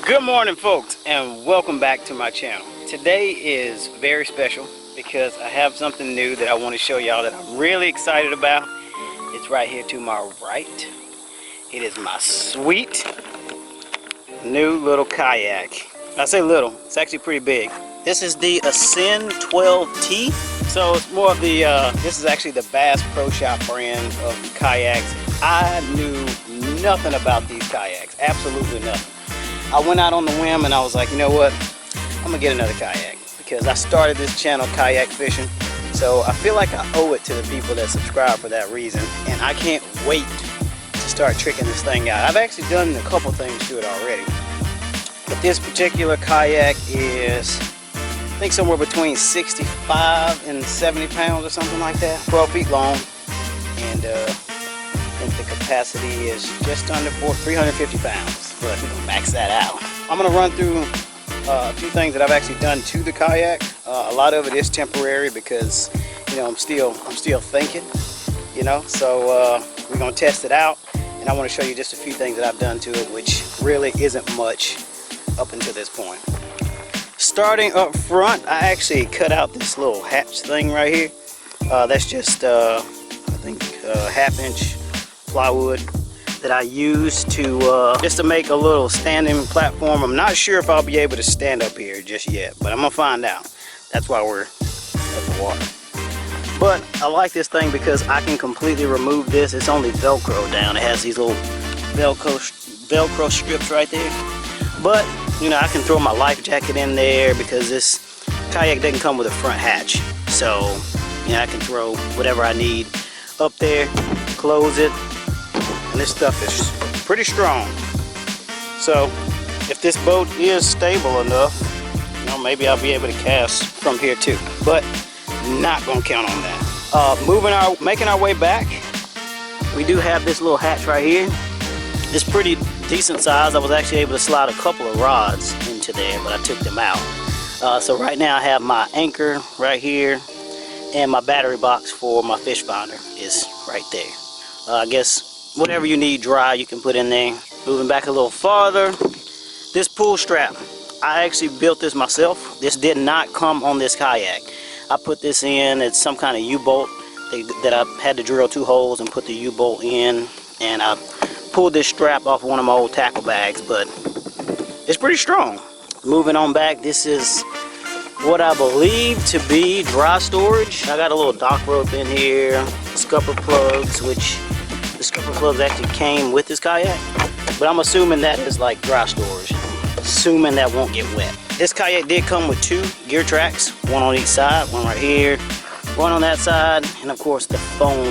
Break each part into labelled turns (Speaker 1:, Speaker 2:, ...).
Speaker 1: Good morning, folks, and welcome back to my channel. Today is very special because I have something new that I want to show y'all that I'm really excited about. It's right here to my right. It is my sweet new little kayak. I say little, it's actually pretty big. This is the Ascend 12T. So it's more of the, this is actually the Bass Pro Shop brand of kayaks. I knew nothing about these kayaks, absolutely nothing. I went out on the whim and I was like, you know what, I'm gonna get another kayak because I started this channel kayak fishing. So I feel like I owe it to the people that subscribe for that reason, and I can't wait to start tricking this thing out. I've actually done a couple things to it already, but this particular kayak is, I think, somewhere between 65 and 70 pounds or something like that. 12 feet long, and I think the capacity is just under 350 pounds. But we're gonna max that out. I'm gonna run through a few things that I've actually done to the kayak. A lot of it is temporary because, you know, I'm still thinking, you know. So we're gonna test it out, and I want to show you just a few things that I've done to it, which really isn't much up until this point. Starting up front, I actually cut out this little hatch thing right here. That's just I think half-inch plywood that I use to just to make a little standing platform. I'm not sure if I'll be able to stand up here just yet, but I'm gonna find out. That's why we're at the water. But I like this thing because I can completely remove this. It's only Velcro down. It has these little Velcro strips right there. But you know, I can throw my life jacket in there because this kayak doesn't come with a front hatch. So you know, I can throw whatever I need up there, close it. And this stuff is pretty strong. So if this boat is stable enough, you know, maybe I'll be able to cast from here too, but not gonna count on that. Making our way back, we do have this little hatch right here. It's pretty decent size. I was actually able to slide a couple of rods into there, but I took them out. So right now I have my anchor right here, and my battery box for my fish finder is right there. I guess whatever you need dry, you can put in there. Moving back a little farther, this pull strap, I actually built this myself. This did not come on this kayak. I put this in, it's some kind of U-bolt that I had to drill 2 holes and put the U-bolt in, and I pulled this strap off one of my old tackle bags, but it's pretty strong. Moving on back, this is what I believe to be dry storage. I got a little dock rope in here, scupper plugs, which the scupper plugs actually came with this kayak, but I'm assuming that is like dry storage, assuming that won't get wet. This kayak did come with 2 gear tracks, one on each side, one right here, one on that side, and of course the foam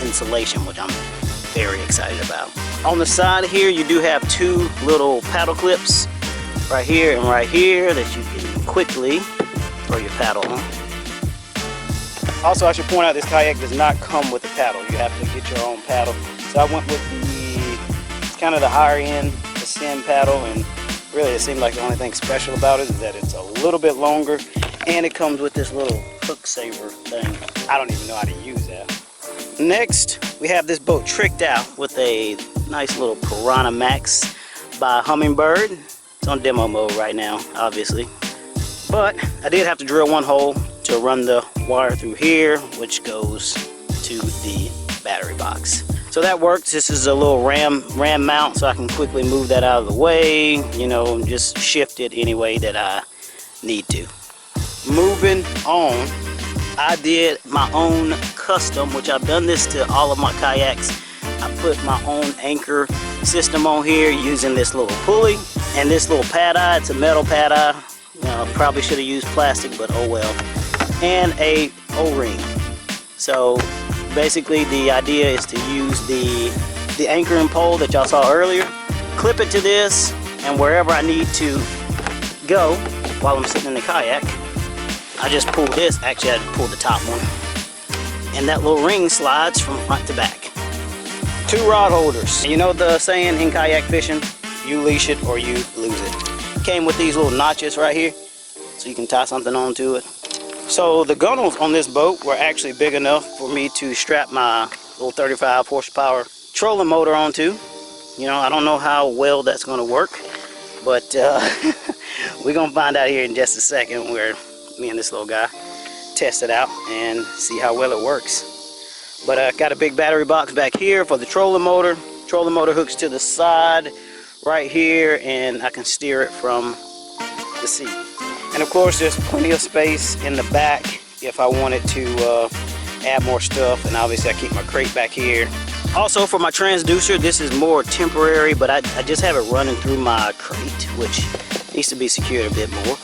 Speaker 1: insulation, which I'm very excited about. On the side here, you do have 2 little paddle clips right here and right here that you can quickly throw your paddle on. Also, I should point out this kayak does not come with a paddle. You have to get your own paddle. So I went with the kind of the higher end Ascend paddle, and really it seemed like the only thing special about it is that it's a little bit longer, and it comes with this little hook saver thing. I don't even know how to use that. Next, we have this boat tricked out with a nice little Piranha Max by Humminbird. It's on demo mode right now, obviously. But I did have to drill 1 hole to run the wire through here, which goes to the battery box. So that works. This is a little ram mount, so I can quickly move that out of the way, you know, just shift it any way that I need to. Moving on, I did my own custom, which I've done this to all of my kayaks. I put my own anchor system on here using this little pulley and this little pad eye. It's a metal pad eye. Probably should have used plastic, but oh well. And a O-ring. So basically the idea is to use the anchoring pole that y'all saw earlier, clip it to this, and wherever I need to go while I'm sitting in the kayak, I just pull this. Actually, I pull the top one, and that little ring slides from front to back. 2 rod holders. You know the saying in kayak fishing, you leash it or you lose it. Came with these little notches right here, so you can tie something onto it. So the gunnels on this boat were actually big enough for me to strap my little 35 horsepower trolling motor onto. You know, I don't know how well that's going to work, But we're gonna find out here in just a second, where me and this little guy test it out and see how well it works. But I got a big battery box back here for the trolling motor. Trolling motor hooks to the side right here, and I can steer it from the seat. And of course, there's plenty of space in the back if I wanted to add more stuff. And obviously I keep my crate back here. Also, for my transducer, this is more temporary, but I just have it running through my crate, which needs to be secured a bit more.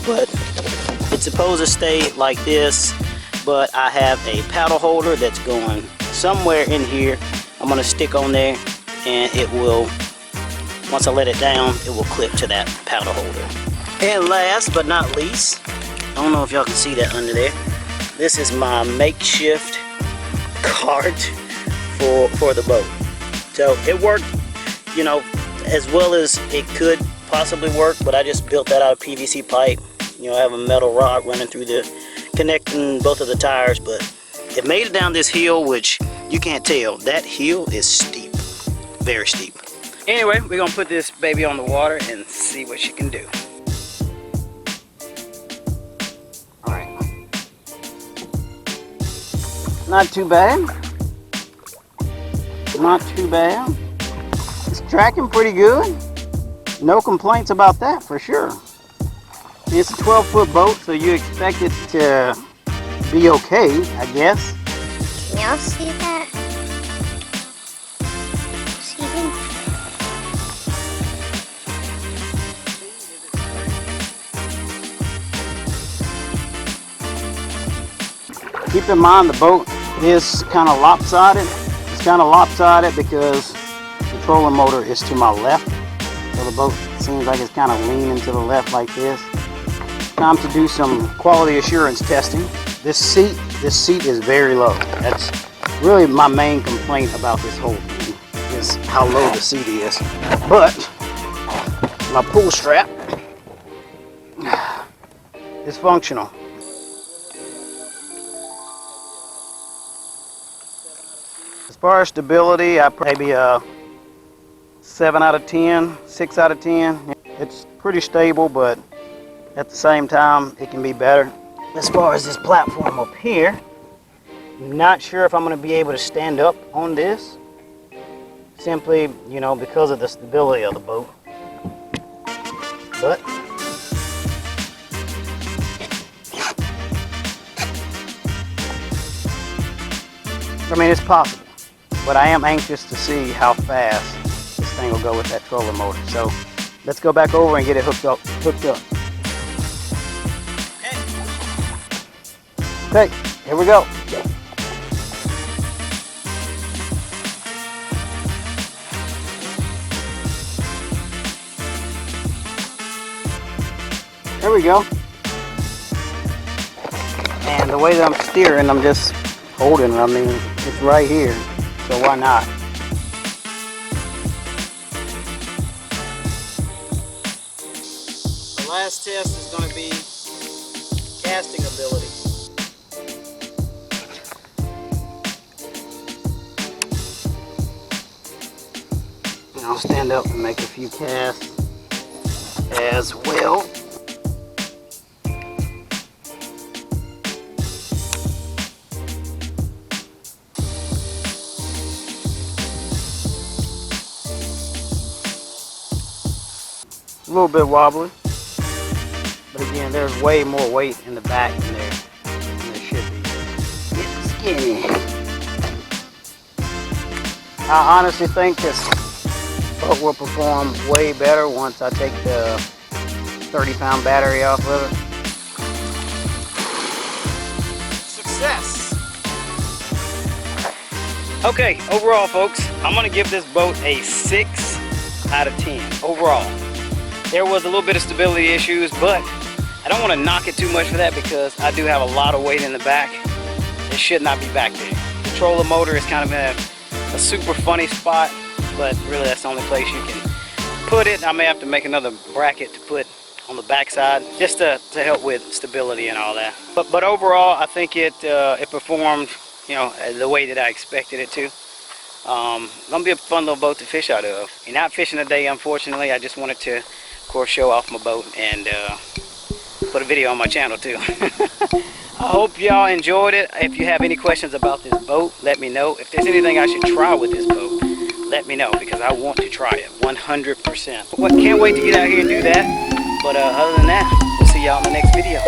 Speaker 1: But it's supposed to stay like this, but I have a paddle holder that's going somewhere in here. I'm going to stick on there, and it will, once I let it down, it will clip to that paddle holder. And last but not least, I don't know if y'all can see that under there, this is my makeshift cart for the boat. So it worked, you know, as well as it could possibly work, but I just built that out of PVC pipe. You know, I have a metal rod running through the, connecting both of the tires, but it made it down this hill, which you can't tell. That hill is steep, very steep. Anyway, we're gonna put this baby on the water and see what she can do. All right. Not too bad. Not too bad. It's tracking pretty good. No complaints about that for sure. It's a 12-foot boat, so you expect it to be okay, I guess.
Speaker 2: Can y'all see that?
Speaker 1: Keep in mind the boat is kind of lopsided. It's kind of lopsided because the trolling motor is to my left. So the boat seems like it's kind of leaning to the left like this. Time to do some quality assurance testing. This seat is very low. That's really my main complaint about this whole thing, is how low the seat is. But my pull strap is functional. As far as stability, I maybe a 7 out of 10, 6 out of 10. It's pretty stable, but at the same time, it can be better. As far as this platform up here, I'm not sure if I'm going to be able to stand up on this. Simply, you know, because of the stability of the boat. But I mean, it's possible. But I am anxious to see how fast this thing will go with that trolling motor. So let's go back over and get it hooked up. Okay, here we go. There we go. And the way that I'm steering, I'm just holding it. I mean, it's right here, so why not? The last test is going to be casting ability. And I'll stand up and make a few casts as well. A little bit wobbly, but again, there's way more weight in the back than there should be. It's skinny. I honestly think this boat will perform way better once I take the 30-pound battery off of it. Success! Okay, overall folks, I'm going to give this boat a 6 out of 10 overall. There was a little bit of stability issues, but I don't want to knock it too much for that because I do have a lot of weight in the back. It should not be back there. The trolling motor is kind of in a super funny spot, but really that's the only place you can put it. I may have to make another bracket to put on the back side just to help with stability and all that. But overall, I think it performed, you know, the way that I expected it to. Gonna be a fun little boat to fish out of. You're not fishing today, unfortunately. I just wanted to, of course, show off my boat and put a video on my channel too. I hope y'all enjoyed it. If you have any questions about this boat, let me know. If there's anything I should try with this boat, let me know, because I want to try it 100%. Can't wait to get out here and do that. But other than that, we'll see y'all in the next video.